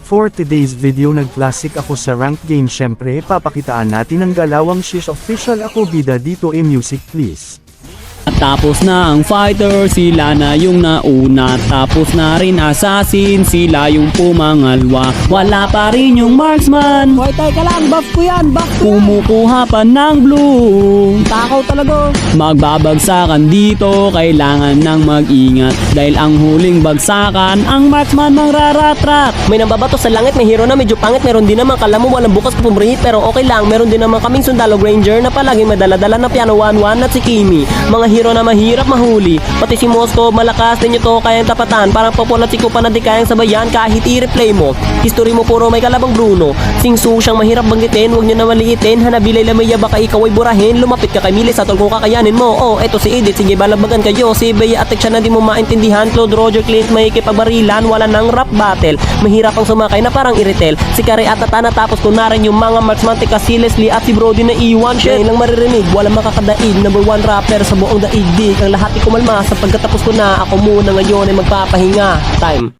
For today's video nag-classic ako sa ranked game, syempre papakitaan natin ang galawang Shish official. Ako bida dito, music please. Tapos na ang fighter, sila na yung nauna. Tapos na rin assassin, sila yung pumangalwa. Wala pa rin yung marksman. Hoy, teka lang, buff ko yan, buff ko yan. Kumukuha pa ng blue. Takaw talaga. Magbabagsakan dito, kailangan nang mag-ingat. Dahil ang huling bagsakan, ang marksman mangraratrat. May nambabato sa langit, may hero na medyo pangit. Meron din naman kalamo, walang bukas pumrihit, pero okay lang. Meron din naman kaming sundalo ranger na palaging madala-dala na piano 1-1 at si Kimi. Mga hero na mahirap mahuli. Pati si Mosto, malakas din ito kayang tapatan. Parang populat si Kupa na di kayang sabayan kahit i-replay mo. History mo puro may kalabang Bruno. Singsu siyang mahirap banggitin, huwag niyo na maliitin. Hanabilay lamaya baka ikaw ay burahin. Lumapit ka kay Mili sa tol kung kakayanin mo. Oh, eto si Edith, sige balabagan kayo. Si Bea at siya na di mo maintindihan. Claude, Roger, Clint, may kipagbarilan. Wala nang rap battle. Mahirap ang sumakay na parang iritel. Si Kare at Tatana tapos ko na rin yung mga marksman. Tika si Leslie at si Brody na iwan. Shit, lang maririnig, walang makakadaig. Number 1 rapper sa buong daigdig. Ang lahat ay kumalma sa pagkatapos ko na. Ako muna ngayon ay magpapahinga. Time.